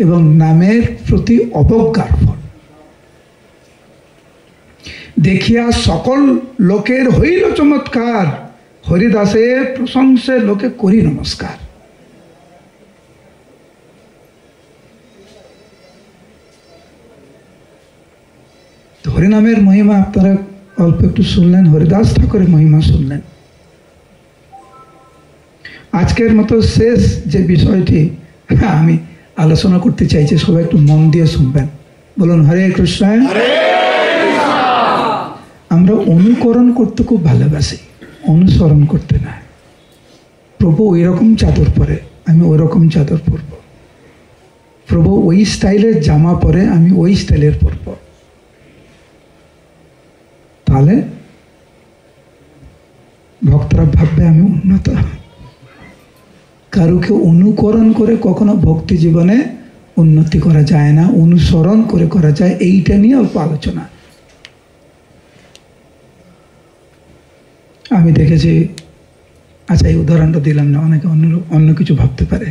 এবং নামের প্রতি অবজ্ঞার ফল। দেখিয়া সকল লোকের হইল চমৎকার, হরিদাসের প্রশংসে লোকে করি নমস্কার। হরিনামের মহিমা আপনারা অল্প একটু শুনলেন, হরিদাস ঠাকুরের মহিমা শুনলেন। আজকের মতো শেষ যে বিষয়টি আমি আলোচনা করতে চাইছি, সবাই একটু মন দিয়ে শুনবেন। বলুন হরে কৃষ্ণ। আমরা অনুকরণ করতে খুব ভালোবাসি, অনুসরণ করতে না। প্রভু ওই রকম চাদর পরে, আমি ওই রকম চাদর পরব। প্রভু ওই স্টাইলের জামা পরে, আমি ওই স্টাইলের পরব। তাহলে ভক্তরা ভাববে আমি উন্নত। কারুকে অনুকরণ করে কখনো ভক্তি জীবনে উন্নতি করা যায় না, অনুসরণ করে করা যায়। এইটা নিয়ে অল্প আলোচনা। আমি দেখেছি, আচ্ছা এই উদাহরণটা দিলাম না, অনেকে অন্য কিছু ভাবতে পারে।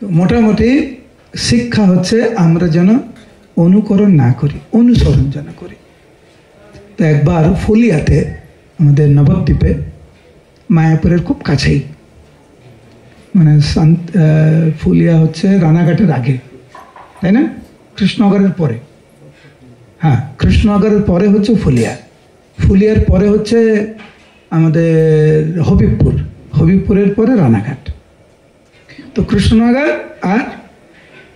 মোটামুটি শিক্ষা হচ্ছে আমরা যেন অনুকরণ না করি, অনুসরণ যেন করি। তো একবার ফুলিয়াতে, আমাদের নবদ্বীপে, মায়াপুরের খুব কাছেই, মানে ফুলিয়া হচ্ছে রানাঘাটের আগে, তাই না? কৃষ্ণনগরের পরে, হ্যাঁ, কৃষ্ণনগরের পরে হচ্ছে ফুলিয়া, ফুলিয়ার পরে হচ্ছে আমাদের হবিবপুর, হবিবপুরের পরে রানাঘাট। তো কৃষ্ণনগর আর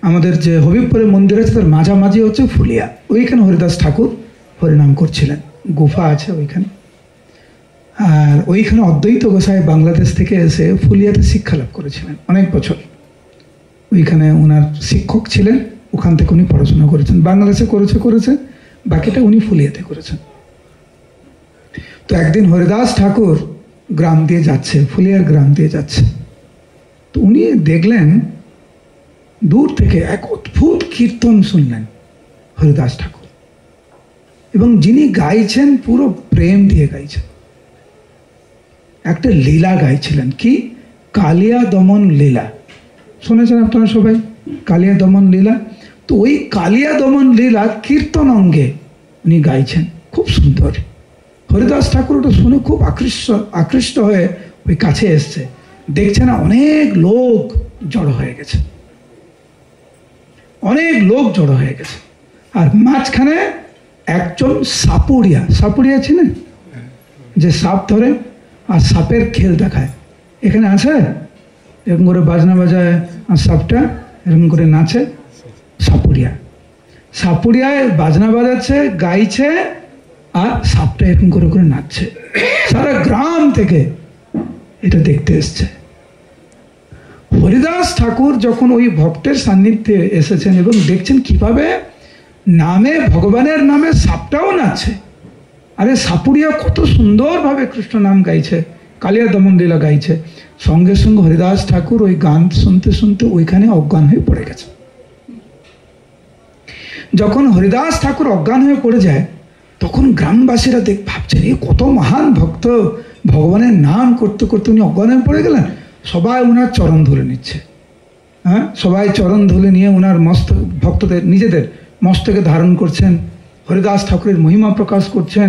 আমাদের যে হবিবপুরের মন্দির আছে তার মাঝামাঝি হচ্ছে ফুলিয়া। ওইখানে হরিদাস ঠাকুর হরিনাম করছিলেন, গুফা আছে ওইখানে। আর ওইখানে অদ্বৈত গোসাই বাংলাদেশ থেকে এসে ফুলিয়াতে শিক্ষা লাভ করেছিলেন অনেক বছর। ওইখানে ওনার শিক্ষক ছিলেন, ওখান থেকে উনি পড়াশোনা করেছেন। বাংলাদেশে করেছে, বাকিটা উনি ফুলিয়াতে করেছেন। তো একদিন হরিদাস ঠাকুর গ্রাম দিয়ে যাচ্ছে, ফুলিয়ার গ্রাম দিয়ে যাচ্ছে। তো উনি দেখলেন দূর থেকে এক অদ্ভুত কীর্তন শুনলেন হরিদাস ঠাকুর, এবং যিনি গাইছেন পুরো প্রেম দিয়ে গাইছেন। একটা লীলা গাইছিলেন, কি? কালিয়া দমন লীলা। শুনেছেন আপনারা সবাই কালিয়া দমন লীলা? তো ওই কালিয়া দমন লীলা কীর্তন অঙ্গে উনি গাইছেন, খুব সুন্দর। হরিদাস ঠাকুর ওটা শুনে খুব আকৃষ্ট হয়ে ওই কাছে এসছে, দেখছে না অনেক লোক জড়ো হয়ে গেছে, অনেক লোক জড়ো হয়ে গেছে। আর মাঝখানে একজন সাপুড়িয়া, সাপুড়িয়া ছিলেন যে সাপ ধরে আর সাপের খেল দেখায়, এখানে আছে, এরকম করে বাজনা বাজায় আর সাপটা এরকম করে নাচে। সাপুড়িয়া, সাপুড়িয়ায় বাজনা বাজাচ্ছে, গাইছে, আর সাপটা এরকম করে করে নাচছে। সারা গ্রাম থেকে এটা দেখতে এসছে। হরিদাস ঠাকুর যখন ওই ভক্তের সান্নিধ্যে এসেছেন এবং দেখছেন কিভাবে নামে, ভগবানের নামে সাপটাও নাচছে, আরে সাপুড়িয়া কত সুন্দরভাবে কৃষ্ণ নাম গাইছে, কালিয়া দমন লীলা গাইছে, সঙ্গে সঙ্গে হরিদাস ঠাকুর ওই গান শুনতে শুনতে ওইখানে অজ্ঞান হয়ে পড়ে গেছে। যখন হরিদাস ঠাকুর অজ্ঞান হয়ে পড়ে যায়, তখন গ্রামবাসীরা ভাবছেন এ কত মহান ভক্ত, ভগবানের নাম করতে করতে উনি অজ্ঞান হয়ে পড়ে গেলেন। সবাই ওনার চরণ ধরে নিচ্ছে, হ্যাঁ, সবাই চরণ ধরে নিয়ে ওনার মস্তক, ভক্তদের নিজেদের মস্তকে ধারণ করছেন, হরিদাস ঠাকুরের মহিমা প্রকাশ করছেন,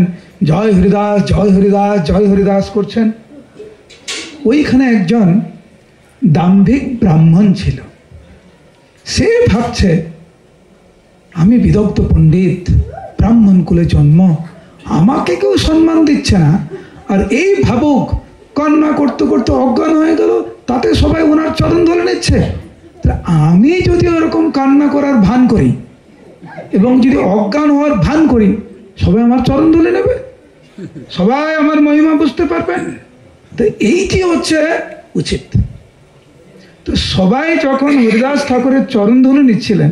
জয় হরিদাস, জয় হরিদাস, জয় হরিদাস করছেন। ওইখানে একজন দাম্ভিক ব্রাহ্মণ ছিল, সে ভাবছে আমি বিদগ্ধ পণ্ডিত, ব্রাহ্মণ কুলে জন্ম, আমাকে কেউ সম্মান দিচ্ছে না, আর এই ভাবুক কান্না করতে করতে অজ্ঞান হয়ে গেল, তাতে সবাই ওনার চরণ ধরে নিচ্ছে। আমি যদি ওরকম কান্না করার ভান করি এবং যদি অজ্ঞান হওয়ার ভান করি, সবাই আমার চরণ ধরে নেবে, সবাই আমার মহিমা বুঝতে পারবেন। তো এইটি হচ্ছে উচিত। তো সবাই যখন হরিদাস ঠাকুরের চরণ ধরে নিচ্ছিলেন,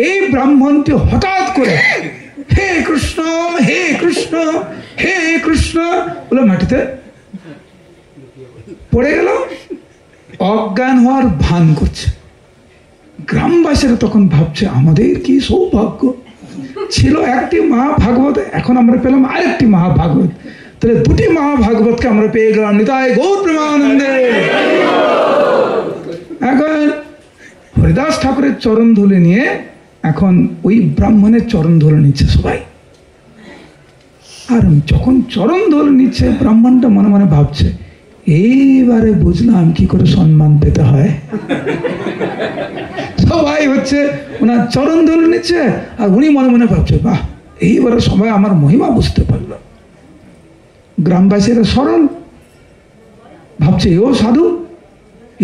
এই ব্রাহ্মণটি হঠাৎ করে হে কৃষ্ণ, হে কৃষ্ণ, হে কৃষ্ণ বলে মাটিতে পড়ে গেল, অজ্ঞান হওয়ার ভান করছে। গ্রামবাসীরা তখন ভাবছে আমাদের কি সৌভাগ্য ছিল, একটি মহাভাগবত, এখন আমরা পেলাম আরেকটি মহাভাগবত, তাহলে দুটি মহাভাগবতকে আমরা পেয়ে গেলাম, নিতাই গৌর প্রেমানন্দে। এখন হরিদাস ঠাকুরের চরণ ধুলে নিয়ে এখন ওই ব্রাহ্মণের চরণ ধরে নিচ্ছে সবাই। আর যখন চরণ ধরে নিচ্ছে, ব্রাহ্মণটা মনে মনে ভাবছে এইবারে বুঝলাম কি করে সম্মান পেতে হয়। সবাই হচ্ছে ওনার চরণ ধরে নিচ্ছে, আর উনি মনে মনে ভাবছে বাহ, এইবারে সবাই আমার মহিমা বুঝতে পারলো। গ্রামবাসীরা সরল ভাবছে এও সাধু,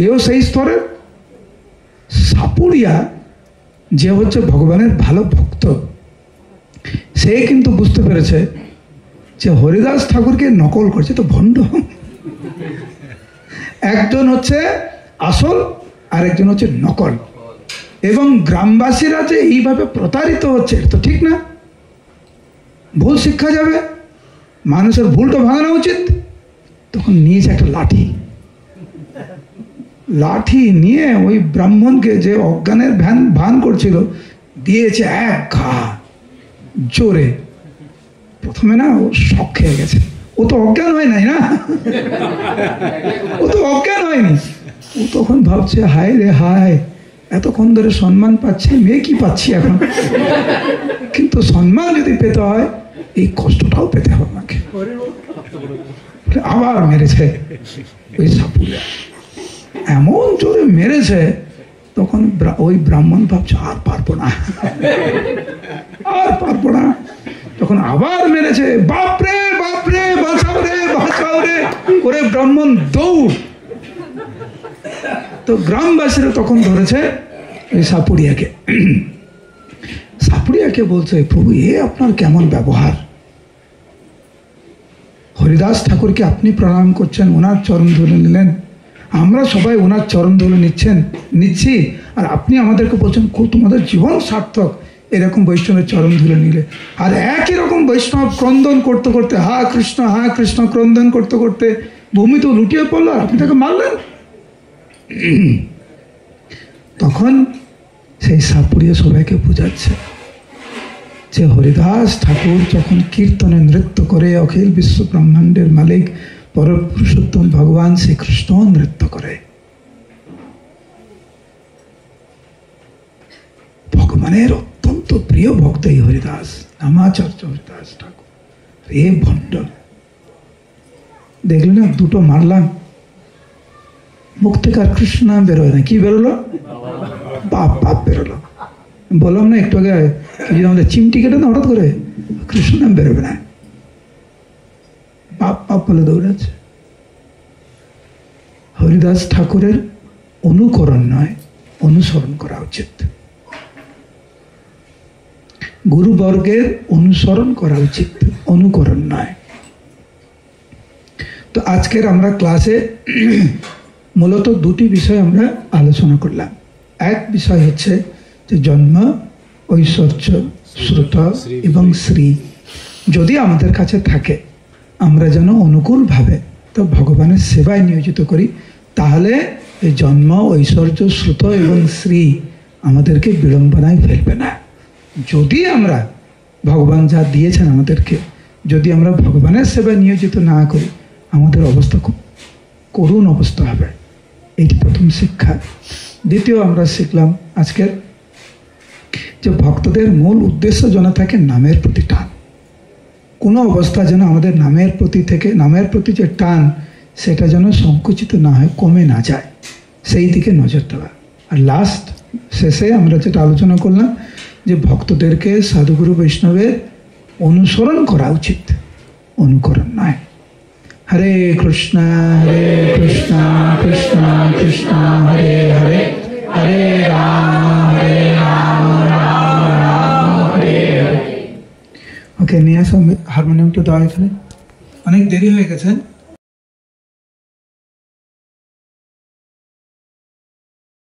এও সেই স্তরের। সাপুড়িয়া যে হচ্ছে ভগবানের ভালো ভক্ত, সে কিন্তু বুঝতে পেরেছে যে হরিদাস ঠাকুরকে নকল করছে, তো ভণ্ড। একজন হচ্ছে আসল আর একজন হচ্ছে নকল, এবং গ্রামবাসীরা যে এইভাবে প্রতারিত হচ্ছে এটা তো ঠিক না, ভুল শিক্ষা যাবে, মানুষের ভুলটা ভাঙানো উচিত। তখন নিয়েছে একটা লাঠি, লাঠি নিয়ে ওই ব্রাহ্মণকে যে অজ্ঞানের ভান করছিল দিয়েছে এক ঘা জোরে। প্রথমে না ও শক খেয়ে গেছে, ও তো অজ্ঞান হয় নাই না, ও তো অজ্ঞান হয়নি। ও তখন ভাবছে হায় রে হায়, এতক্ষণ ধরে সম্মান পাচ্ছি, মেয়ে কি পাচ্ছি এখন, কিন্তু সম্মান যদি পেতে হয় এই কষ্টটাও পেতে হবে আমাকে। আবার মেরেছে ওই সাপুড়িয়া, এমন জোরে মেরেছে, তখন ওই ব্রাহ্মণ ভাবছে আর পারবো না, আর পারবো না। তখন আবার মেরেছে, বাপরে বাপরে, বাঁচাও রে বাঁচাও রে করে ব্রাহ্মণ দৌড়। তো গ্রামবাসীরা তখন ধরেছে ওই সাপুড়িয়াকে। সাপুড়িয়াকে বলছে, প্রভু এ আপনার কেমন ব্যবহার, হরিদাস ঠাকুরকে আপনি প্রণাম করছেন, ওনার চরণ ধুলে নিলেন, আমরা সবাই ওনার চরণ ধুলে নিচ্ছি, আর আপনি আমাদেরকে বলছেন তোমাদের জীবন সার্থক এরকম বৈষ্ণবের চরণ ধুলে নিলে। আর একই রকম বৈষ্ণব ক্রন্দন করতে করতে, হা কৃষ্ণ ক্রন্দন করতে করতে ভূমি তো লুটিয়ে পড়লো, আর আপনি তাকে মারলেন। তখন সেই সাপুড়িয়া সবাইকে বুঝাচ্ছে যে হরিদাস ঠাকুর যখন কীর্তনে নৃত্য করে অখিল বিশ্ব ব্রহ্মাণ্ডের মালিক পরপুরুষোত্তম ভগবান শ্রীকৃষ্ণ নৃত্য করে, ভগবানের অত্যন্ত প্রিয় ভক্ত এই হরিদাস, নামাচার্য হরিদাস ঠাকুর। এ ভণ্ড, দেখলেন না, দুটো মারলাম, মুখ থেকে আর কৃষ্ণ নাম বেরোয় না, কি বেরোলো, পাপ বেরোলো। বললাম না একটু আগে, যদি আমাদের চিমটি কেটে না হঠাৎ করে কৃষ্ণ নাম বেরোবে না, পাপ বলে দৌড়াচ্ছে। হরিদাস ঠাকুরের অনুকরণ নয়, অনুসরণ করা উচিত, গুরুবর্গের অনুসরণ করা উচিত, অনুকরণ নয়। তো আজকের আমরা ক্লাসে মূলত দুটি বিষয় আমরা আলোচনা করলাম। এক বিষয় হচ্ছে যে জন্ম, ঐশ্বর্য, শ্রুত এবং শ্রী যদি আমাদের কাছে থাকে, আমরা যেন অনুকূলভাবে তো ভগবানের সেবায় নিয়োজিত করি, তাহলে এই জন্ম, ঐশ্বর্য, শ্রুত এবং শ্রী আমাদেরকে বিড়ম্বনায় ফেলবে না। যদি আমরা ভগবান যা দিয়েছেন আমাদেরকে, যদি আমরা ভগবানের সেবায় নিয়োজিত না করি, আমাদের অবস্থা খুব করুণ অবস্থা হবে। এইটি প্রথম শিক্ষা। দ্বিতীয় আমরা শিখলাম আজকের যে ভক্তদের মূল উদ্দেশ্য যেন থাকে নামের প্রতি টান। কোনো অবস্থা যেন আমাদের নামের প্রতি যে টান, সেটা যেন সংকুচিত না হয়, কমে না যায়, সেই দিকে নজর দেওয়া। আর লাস্ট শেষে আমরা যেটা আলোচনা করলাম যে ভক্তদেরকে সাধুগুরু বৈষ্ণবের অনুসরণ করা উচিত, অনুকরণ নয়। হরে কৃষ্ণ কৃষ্ণ কৃষ্ণ হরে হরে, হরে রাম রাম রাম হরে হরে। ওকে, নিয়ে আসো হারমোনিয়ামটা দেওয়া এখানে, অনেক দেরি হয়ে গেছে।